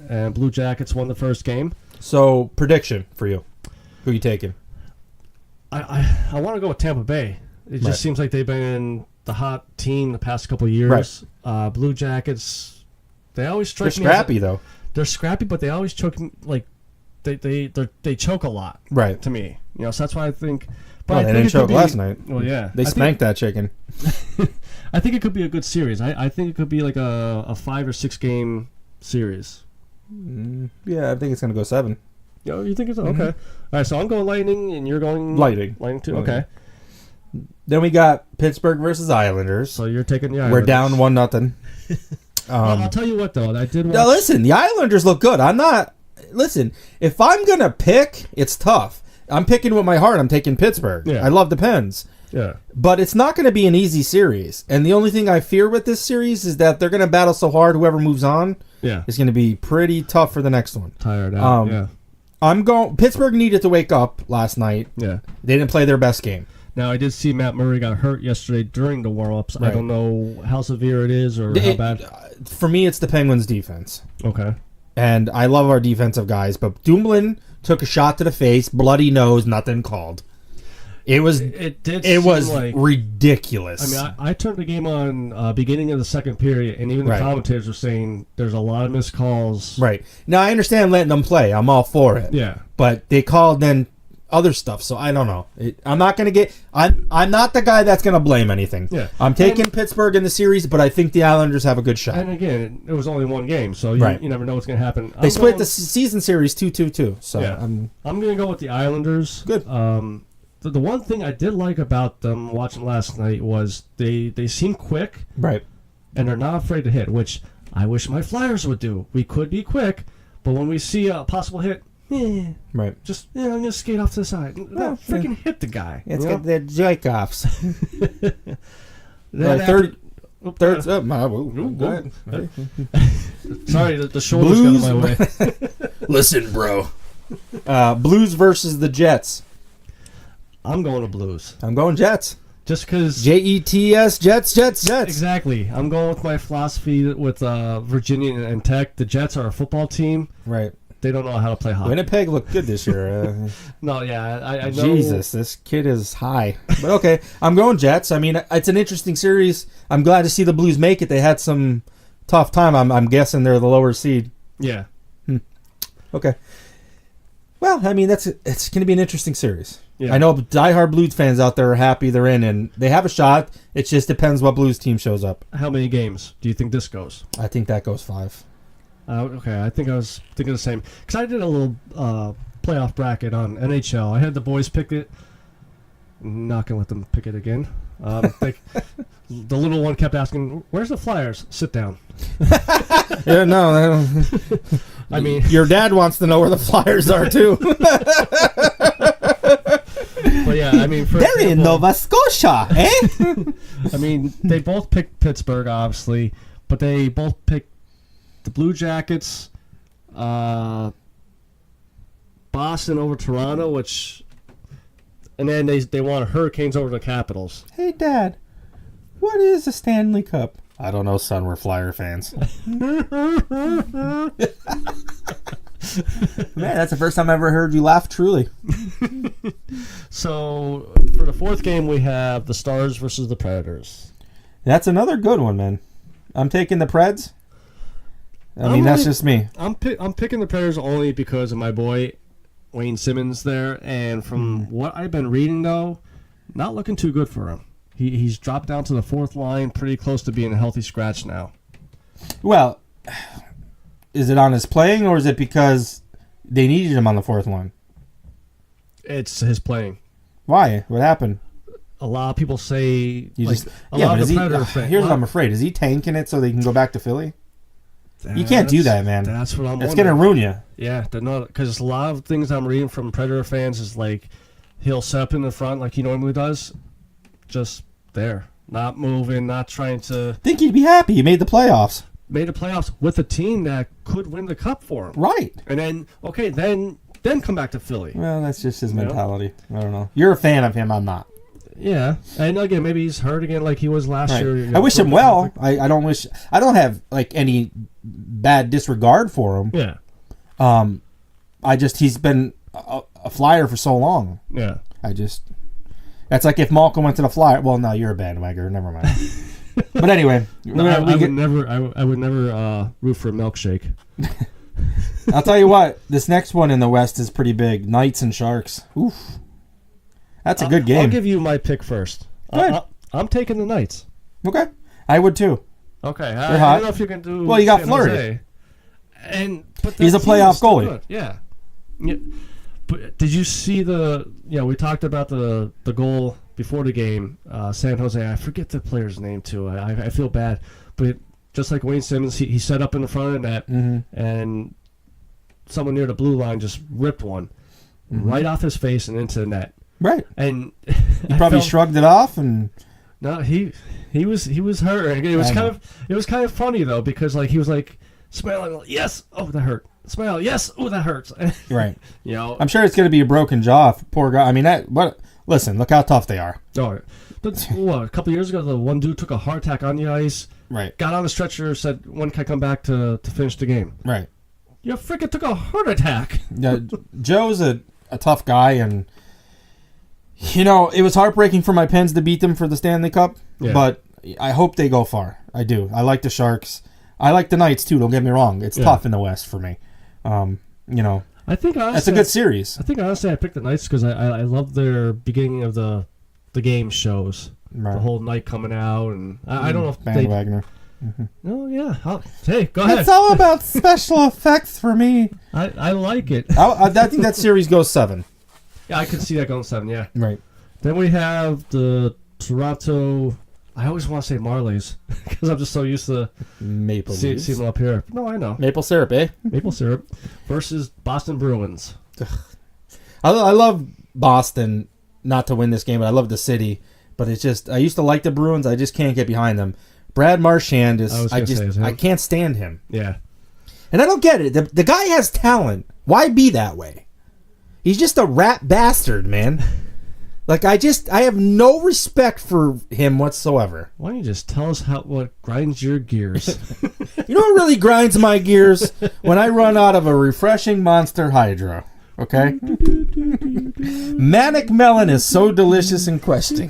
and Blue Jackets won the first game.
So, prediction for you. Who you taking?
I want to go with Tampa Bay. It just
Right.
seems like they've been the hot team the past couple of years. Blue Jackets, they always strike
They're
me as
scrappy, though.
they're scrappy, but they always choke like they choke a lot
Right.
to me. You know, so that's why I think. But
Well,
I
they
think
didn't
it could
choke
be-
last night.
Well, yeah,
They spanked that chicken.
I think it could be a good series. I think it could be like a 5 or 6 game series.
Yeah, I think it's going to go 7.
You know, you think it's okay? All right, so I'm going Lightning, and you're going
Lightning.
Lightning too.
Lightning.
Okay,
Then we got Pittsburgh versus Islanders.
so you're taking the
We're
Islanders.
down 1-0.
I'll tell you what though, I did.
Now
Watch,
listen, the Islanders look good. I'm not. Listen, if I'm gonna pick, it's tough. I'm picking with my heart. I'm taking Pittsburgh.
Yeah.
I love the Pens,
yeah,
but it's not going to be an easy series. And the only thing I fear with this series is that they're going to battle so hard. Whoever moves on
yeah,
is going to be pretty tough for the next one.
tired out.
Um, I'm going. Pittsburgh needed to wake up last night.
yeah.
They didn't play their best game.
Now I did see Matt Murray got hurt yesterday during the warm-ups. I
Right.
don't know how severe it is or how bad.
For me, it's the Penguins' defense.
Okay.
And I love our defensive guys, but Dumoulin took a shot to the face, bloody nose, nothing called. It was
It did.
it
seem
was
like.
ridiculous.
I mean, I turned the game on beginning of the second period, and even the
Right.
commentators were saying there's a lot of missed calls.
right now, I understand letting them play. I'm all for it.
Yeah.
But they called then other stuff, so I don't know. I'm not gonna get. I'm not the guy that's gonna blame anything.
Yeah.
I'm taking Pittsburgh in the series, but I think the Islanders have a good shot.
And again, it was only one game, so you,
Right.
you never know what's going to happen.
They split the season series 2-2-2. So
Yeah. I'm going to go with the Islanders.
Good.
The one thing I did like about them watching last night was they seem quick
right.
and they're not afraid to hit, which I wish my Flyers would do. We could be quick, but when we see a possible hit,
Right.
just I'm going to skate off to the side. No, freaking hit the guy.
It's
you know?
got the joy-offs.
Then
Third.
after-
Go ahead.
Sorry, the shoulders got in my way.
Listen, bro. Blues versus the Jets.
I'm going to Blues.
I'm going Jets.
Just because...
Jets, Jets.
Exactly. I'm going with my philosophy with Virginia and Tech. The Jets are a football team.
Right.
They don't know how to play hockey.
Winnipeg looked good this year.
No, yeah, I know.
Jesus, this kid is high. But okay, I'm going Jets. I mean, it's an interesting series. I'm glad to see the Blues make it. They had some tough time. I'm guessing they're the lower seed.
Yeah.
Okay. Well, I mean, it's going to be an interesting series.
Yeah.
I know diehard Blues fans out there are happy they're in, and they have a shot. It just depends what Blues team shows up.
How many games do you think this goes?
I think that goes 5.
Okay, I think I was thinking the same. Because I did a little playoff bracket on NHL. I had the boys pick it. Not going to let them pick it again. The little one kept asking, "Where's the Flyers?" Sit down.
Yeah, no.
I mean,
Your dad wants to know where the Flyers are, too.
but yeah, I mean, for
They're in
example,
Nova Scotia, eh?
I mean, they both picked Pittsburgh, obviously, but they both picked the Blue Jackets, Boston over Toronto, and then they want Hurricanes over the Capitals.
Hey, Dad, what is a Stanley Cup? I don't know, son. We're Flyer fans. Man, that's the first time I ever heard you laugh truly.
So for the fourth game, we have the Stars versus the Predators.
That's another good one, man. I'm taking the Preds. I mean, that's just me.
I'm picking the Predators only because of my boy Wayne Simmons there, and from what I've been reading, though, not looking too good for him. He's dropped down to the fourth line, pretty close to being a healthy scratch now.
Well, is it on his playing, or is it because they needed him on the fourth line?
It's his playing.
Why? What happened?
A lot of people say
But
lot
is
of the
he,
Predator fans.
here's what I'm afraid. Is he tanking it so they can go back to Philly? You can't do that, man.
That's what I'm
It's
wondering.
going to ruin you.
Yeah, they're not, because a lot of things I'm reading from Predator fans is like he'll set up in the front like he normally does, just there, not moving, not trying to.
Think he'd be happy. He made the playoffs.
made the playoffs with a team that could win the cup for him.
Right.
And then, okay, then come back to Philly.
Well, that's just his
You know?
mentality. I don't know. You're a fan of him. I'm not.
Yeah. And again, maybe he's hurt again like he was last
Right.
year.
I wish him well. I don't wish. I don't have like any bad disregard for him.
Yeah.
He's been a Flyer for so long.
Yeah.
That's like if Malcolm went to the Flyer. Well, no, you're a bandwagoner. Never mind. But anyway,
No, I would never root for a milkshake.
I'll tell you what. This next one in the West is pretty big. Knights and Sharks. Oof. That's a good game.
I'll give you my pick first. I'm taking the Knights.
Okay. I would too.
Okay.
They're
I
hot.
don't know if you can do.
Well, you got
San
Fleury.
Jose. But
He's a
that team
playoff
is still
goalie.
good. Yeah. But did you see we talked about the goal before the game, San Jose. I forget the player's name too. I feel bad, but just like Wayne Simmons, he set up in the front of the net, and someone near the blue line just ripped one right off his face and into the net.
Right.
And
He probably shrugged it off and.
No, he was hurt. It was kind of funny though, because like he was like smiling, like, yes, oh that hurt. Smile, yes, oh that hurts.
Right.
You know,
I'm sure it's going to be a broken jaw. Poor guy. I mean, listen, look how tough they are.
oh, but a couple of years ago, the one dude took a heart attack on the ice,
Right.
got on the stretcher, said, "When can I come back to finish the game?"
Right.
You freaking took a heart attack.
Yeah, Joe's a tough guy, and it was heartbreaking for my Pens to beat them for the Stanley Cup, but I hope they go far. I do. I like the Sharks. I like the Knights too. Don't get me wrong. It's tough in the West for me.
I think honestly,
that's a good series.
I think honestly, I picked the Knights because I love their beginning of the game shows.
Right.
The whole night coming out, and I don't know if
Van Wagner.
Oh yeah. Hey, go ahead.
It's all about special effects for me.
I like it.
I think that series goes 7.
Yeah, I could see that going 7. Yeah.
Right.
Then we have the Toronto. I always want to say Marlies because I'm just so used to
Maple
seeing
Leafs.
them up here. No, I know.
Maple syrup, eh?
Maple syrup versus Boston Bruins.
I love Boston not to win this game, but I love the city. But it's just I used to like the Bruins. I just can't get behind them. Brad Marchand is I can't stand him.
Yeah.
And I don't get it. The guy has talent. Why be that way? He's just a rat bastard, man. Like I have no respect for him whatsoever.
Why don't you just tell us what grinds your gears?
You know what really grinds my gears? When I run out of a refreshing Monster Hydro. Okay? Manic Melon is so delicious and questing.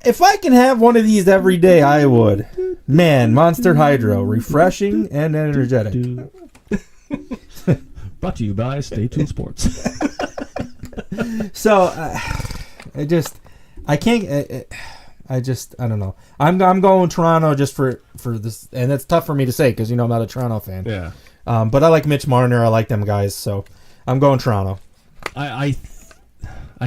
If I can have one of these every day, I would. Man, Monster Hydro, refreshing and energetic.
Brought to you by Stay Tuned Sports.
So, I don't know. I'm going Toronto just for this, and it's tough for me to say because I'm not a Toronto fan.
Yeah.
But I like Mitch Marner. I like them guys, so I'm going Toronto.
I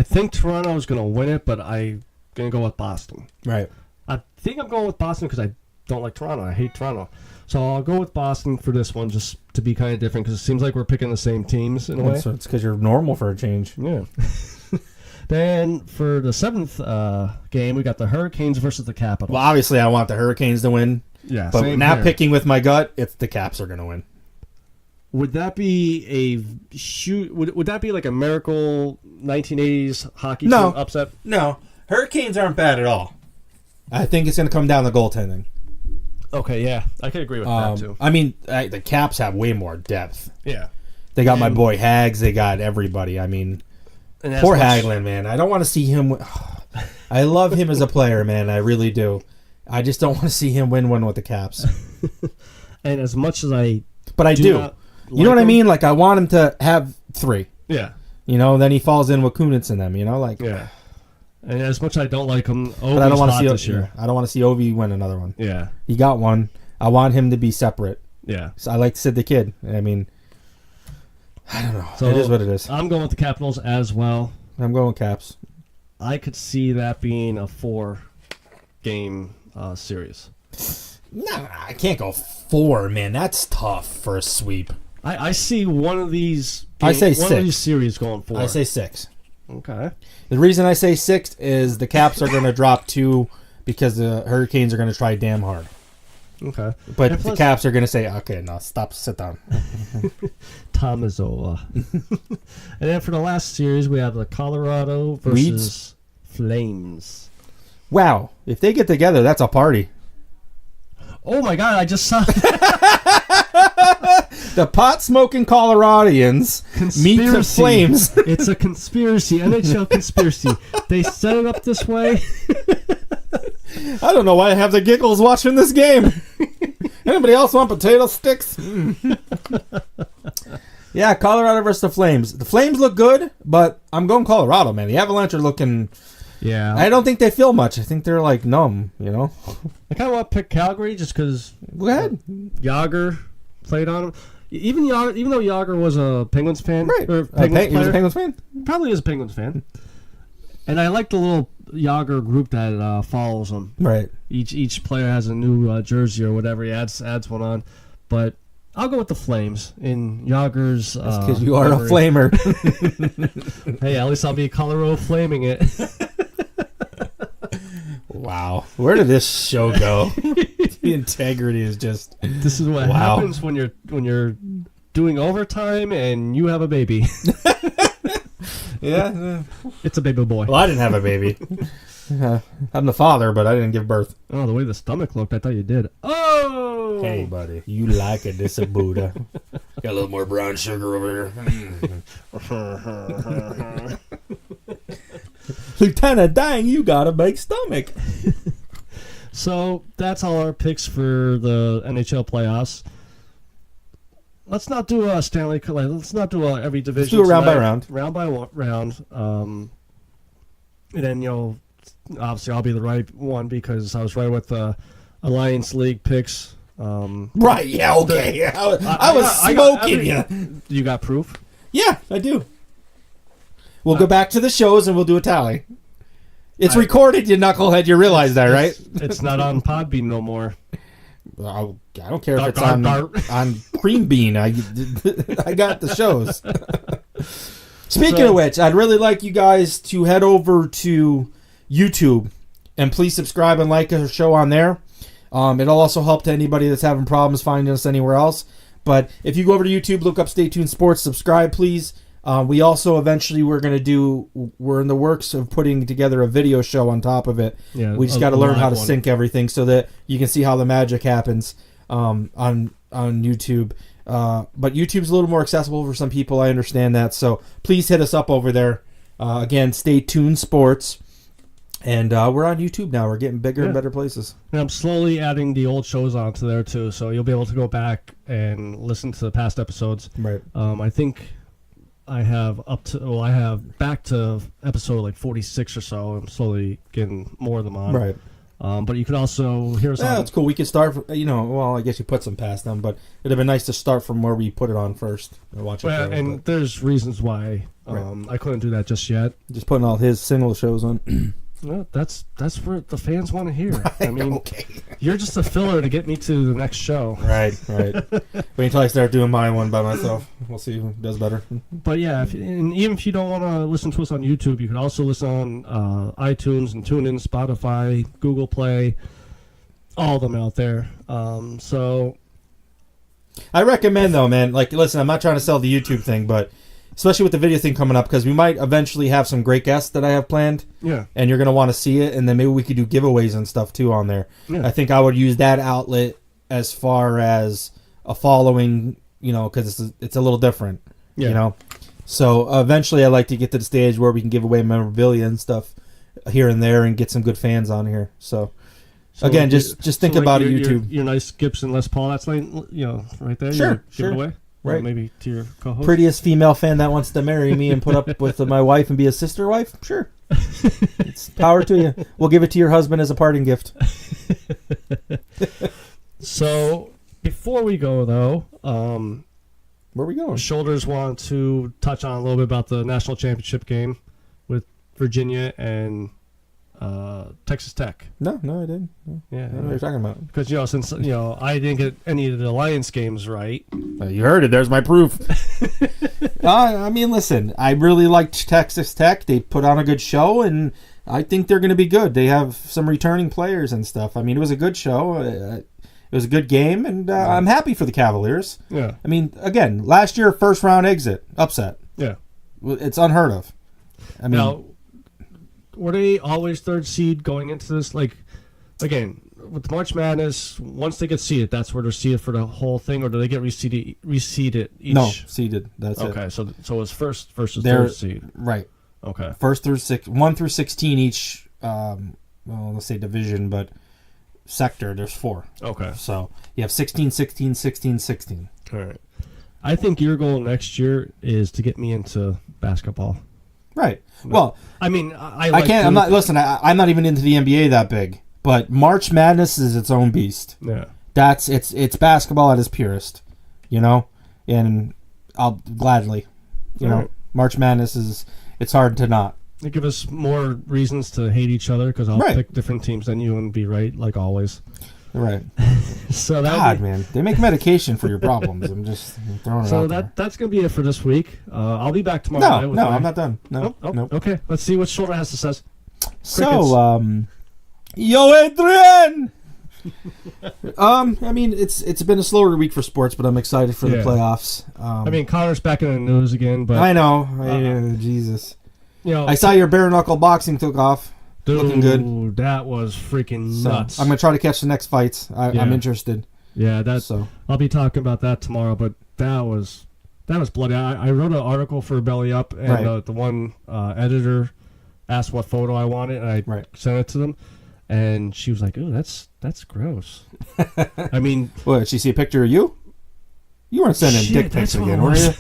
think Toronto is going to win it, but I'm going to go with Boston.
Right.
I think I'm going with Boston because I don't like Toronto. I hate Toronto. So I'll go with Boston for this one just to be kind of different because it seems like we're picking the same teams in a way.
So it's because you're normal for a change.
Yeah. Then for the 7th game, we got the Hurricanes versus the Capitals.
Well, obviously, I want the Hurricanes to win.
Yeah,
But
same
now
here.
picking with my gut, it's the Caps are going to win.
Would that be a shoot? Would that be like a miracle 1980s hockey
No.
team upset?
No, Hurricanes aren't bad at all. I think it's going to come down to goaltending.
Okay, yeah, I could agree with that too.
I mean, the Caps have way more depth.
Yeah,
They got my boy Hags. They got everybody. I mean,
and as
poor
much-
Hagelin, man. I don't want to see him. I love him as a player, man. I really do. I just don't want to see him win one with the Caps.
And as much as I
But I do.
not
You know what I
him-
mean? Like, I want him to have 3.
Yeah,
Then he falls in with Kunitz and them.
yeah. And as much as I don't like him,
But I don't want to see
this year.
I don't want to see Ovi win another one.
Yeah,
He got one. I want him to be separate.
yeah.
So I like Sid the Kid. I mean, I don't know.
So
it is what it is.
I'm going with the Capitals as well.
I'm going Caps.
I could see that being a 4-game series.
Nah, I can't go 4, man. That's tough for a sweep.
I see one of these.
I say
one
6.
of these series going 4.
I say 6.
Okay.
The reason I say 6 is the Caps are going to drop 2 because the Hurricanes are going to try damn hard.
Okay.
But
And
the
plus-
Caps are going to say, okay, no, sit down.
Tomazola. And then for the last series, we have the Colorado versus
Weeds?
Flames.
Wow, if they get together, that's a party.
Oh my God! I just saw
The pot-smoking Coloradians meet the
Conspiracy.
Flames.
It's a conspiracy, NHL conspiracy. They set it up this way.
I don't know why I have the giggles watching this game. Anybody else want potato sticks? Yeah, Colorado versus the Flames. The Flames look good, but I'm going Colorado, man. The Avalanche are looking...
Yeah,
I don't think they feel much. I think they're like numb, you know?
I kind of want to pick Calgary just because
Go ahead.
Yager played on him. Even though Yager was a Penguins fan,
Right.
or
He
Penguins
was
player,
a Penguins fan?
probably is a Penguins fan. And I like the little Yager group that follows him.
Right.
Each player has a new jersey or whatever. He adds one on, but I'll go with the Flames in Yager's.
Because you are a
memory.
flamer.
Hey, at least I'll be Colorado flaming it.
Wow. Where did this show go? The integrity is just...
This is what
Wow.
happens when you're doing overtime and you have a baby.
Yeah.
It's a baby boy.
Well, I didn't have a baby. I'm the father, but I didn't give birth.
Oh, the way the stomach looked, I thought you did. Oh,
Hey, buddy. You like a this a Buddha. Got a little more brown sugar over here. Lieutenant Dang, you got a big stomach.
So that's all our picks for the NHL playoffs. Let's not do a Stanley Cup. Let's not do every division.
do it round by
tonight.
round.
Round by round. And then obviously I'll be the right one because I was right with the Alliance League picks.
Right, yeah, okay. I was
I got
smoking
every-
you.
You got proof?
Yeah, I do. We'll go back to the shows and we'll do a tally. It's recorded, you knucklehead. You realize that, right?
It's not on Podbean no more.
I don't care if
Dar,
it's
dar,
on
dar.
on Cream Bean. I got the shows. Speaking of which, I'd really like you guys to head over to YouTube and please subscribe and like our show on there. It'll also help to anybody that's having problems finding us anywhere else. But if you go over to YouTube, look up Stay Tuned Sports, subscribe, please. We also eventually we're in the works of putting together a video show on top of it.
Yeah,
We just
a
got to learn how to
live one.
sync everything so that you can see how the magic happens on YouTube. But YouTube's a little more accessible for some people. I understand that. So please hit us up over there. Again, Stay Tuned Sports. And we're on YouTube now. We're getting bigger and better places.
And I'm slowly adding the old shows onto there too, so you'll be able to go back and listen to the past episodes.
Right.
I think I have back to episode like 46 or so. I'm slowly getting more of them on.
Right.
But you can also hear us
Yeah,
on.
that's cool. We could start, I guess you put some past them, but it'd have been nice to start from where we put it on first and watch it.
Well,
go,
and there's reasons why I couldn't do that just yet.
but just putting all his single shows on.
Well, that's what the fans want to hear. I mean,
Okay.
you're just a filler to get me to the next show.
Right. Wait until I start doing my one by myself. We'll see who does better.
But yeah, and even if you don't want to listen to us on YouTube, you can also listen on iTunes and TuneIn, Spotify, Google Play, all of them out there. So
I recommend though, man. Like, listen, I'm not trying to sell the YouTube thing, but especially with the video thing coming up, because we might eventually have some great guests that I have planned.
yeah,
And you're going to want to see it, and then maybe we could do giveaways and stuff too on there.
Yeah.
I think I would use that outlet as far as a following, because it's a little different,
Yeah.
So eventually I'd like to get to the stage where we can give away memorabilia and stuff here and there and get some good fans on here. So again, just think about it, YouTube.
Your nice Gibson Les Paul, that's like, right there.
Sure,
You give
sure.
it away.
Right.
Or maybe to your co-host.
Prettiest female fan that wants to marry me and put up with my wife and be a sister wife? Sure. It's power to you. We'll give it to your husband as a parting gift.
So before we go though,
Where are we going?
Shoulders want to touch on a little bit about the national championship game with Virginia and Texas Tech.
No, I didn't. No,
Yeah,
I don't know what you're talking about.
because since I didn't get any of the Alliance games right.
You heard it. There's my proof. I mean, listen, I really liked Texas Tech. They put on a good show, and I think they're going to be good. They have some returning players and stuff. I mean, it was a good show. It was a good game, and I'm happy for the Cavaliers.
Yeah.
I mean, again, last year, first round exit, upset.
Yeah.
It's unheard of. I mean,
Now, were they always third seed going into this? Like, again, with March Madness, once they get seeded, that's where they're seeded for the whole thing, or do they get reseeded each?
no, seeded. That's it.
Okay, so it was first versus
They're
third seed.
right.
Okay.
First through 1 through 16 each. Well, let's say division, but sector. There's 4.
Okay.
So you have 16, 16, 16, 16.
All right. I think your goal next year is to get me into basketball.
Right. Well,
I mean, I
I can't. I'm not. Listen, I'm not even into the NBA that big. But March Madness is its own beast.
Yeah.
It's basketball at its purest, you know, and I'll gladly, you know,
Right.
March Madness it's hard to not.
They give us more reasons to hate each other because I'll
Right.
pick different teams than you and be right, like always.
Right.
So that
God, man, they make medication for your problems. I'm throwing it
So
out there.
that's gonna be it for this week. I'll be back tomorrow. night
No,
with
no,
my-
I'm not done. No,
Oh,
no.
Okay, let's see what Shoulder has to say.
So, yo, Adrian. I mean, it's been a slower week for sports, but I'm excited for the
Yeah.
playoffs.
I mean, Connor's back in the news again, but
I know. Jesus.
you know,
I saw your bare knuckle boxing took off.
dude,
looking good.
That was freaking
So
nuts.
I'm gonna try to catch the next fights. I'm
Yeah.
interested.
Yeah, that's.
So
I'll be talking about that tomorrow, but that was bloody. I wrote an article for Belly Up, and
Right.
the one editor asked what photo I wanted, and I
Right.
sent it to them, and she was like, "Ooh, that's gross." I mean,
what? Did she see a picture of you? You weren't sending
shit,
dick pics
that's what
again,
it
were
was.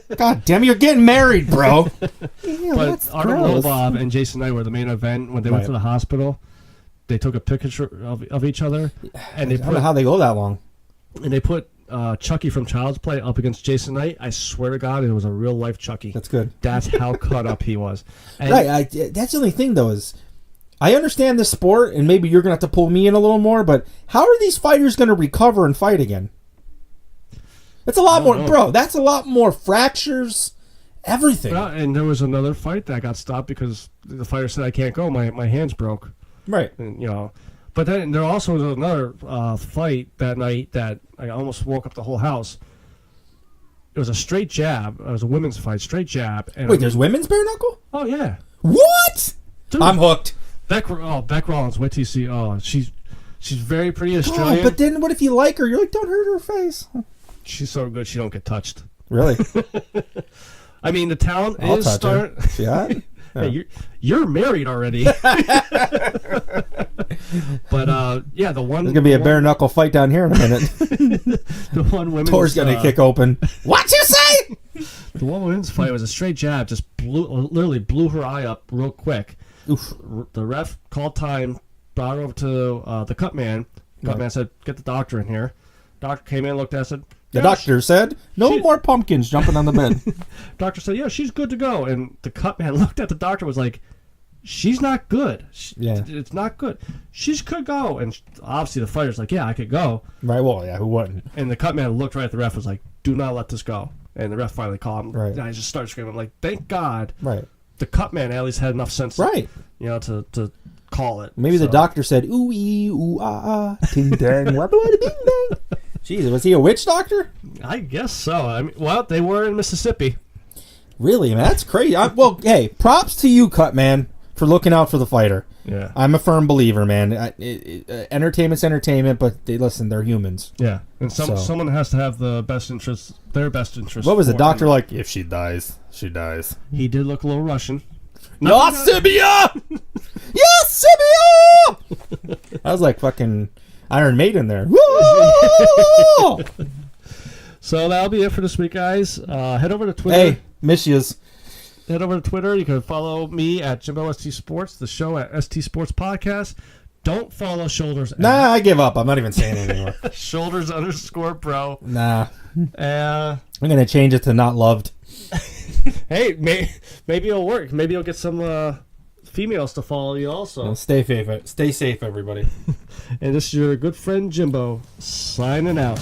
you? God damn, you're getting married, bro.
But Artem Lobov and Jason Knight were the main event. When they went
Right.
to the hospital, they took a picture of each other, and they
I don't know
put
how they go that long.
Chucky from Child's Play up against Jason Knight. I swear to God, it was a real life Chucky.
That's good.
That's how cut up he was. And
Right. That's the only thing, though, is I understand the sport, and maybe you're going to have to pull me in a little more, but how are these fighters going to recover and fight again? That's a lot more,
know.
bro. That's a lot more fractures, everything.
Well, and there was another fight that got stopped because the fighter said, "I can't go. My hands broke."
Right.
And, you know, but then there also was another fight that night that I almost woke up the whole house. It was a straight jab. It was a women's fight, straight jab. And
Wait, there's women's bare knuckle?
Oh yeah,
What?
dude.
I'm hooked.
Beck Rollins. Wait till you see. Oh, she's very pretty
God,
Australian.
but then what if you like her? You're like, don't hurt her face.
She's so good she don't get touched.
Really?
I mean, the talent
I'll
is
touch her.
starting.
She hot?
Hey, you're married already. But yeah, the one
There's gonna be a bare knuckle fight down here in a minute.
the one women's
Door's gonna kick open. What you say?
The one women's fight was a straight jab, just literally blew her eye up real quick.
Oof.
The ref called time, brought her over to the cut man. Cut
Right.
man said, "Get the doctor in here." Doctor came in, looked at it, said,
The
"Yeah,
doctor said, "No
she-
more pumpkins jumping on the bed."
Doctor said, "Yeah, she's good to go." And the cut man looked at the doctor, was like, "She's not good.
Yeah.
It's not good. She could go." And obviously the fighter's like, "Yeah, I could go."
Right. Well, yeah. Who wouldn't?
And the cut man looked right at the ref, was like, "Do not let this go." And the ref finally called him.
Right.
And I just started screaming. I'm like, "Thank God
Right.
the cut man at least had enough sense,
Right.
you know, to call it."
Maybe the
So,
doctor said, "Ooh ee ooh ah ah, ting dang, wabba wabba bing bang." Jeez, was he a witch doctor?
I guess so. I mean, well, they were in Mississippi.
Really, man? That's crazy. Well, hey, props to you, cut man, for looking out for the fighter.
Yeah.
I'm a firm believer, man. Entertainment's entertainment, but they're humans.
Yeah. And
So-
someone has to have the best interest, their best interest.
What was the
for
doctor
them.
like? If she dies, she dies.
He did look a little Russian.
Yassibia! Yassibia! I was like fucking Iron Maiden there. Woo!
So that'll be it for this week, guys. Head over to Twitter.
Hey, miss yous.
Head over to Twitter. You can follow me at Jimbo ST Sports, the show at ST Sports Podcast. Don't follow Shoulders.
Nah, I give up. I'm not even saying it anymore.
Shoulders _ bro.
Nah.
Uh,
I'm going to change it to not loved.
hey, maybe it'll work. Maybe you'll get some females to follow you also.
Stay safe. Stay safe, everybody.
And this is your good friend Jimbo signing out.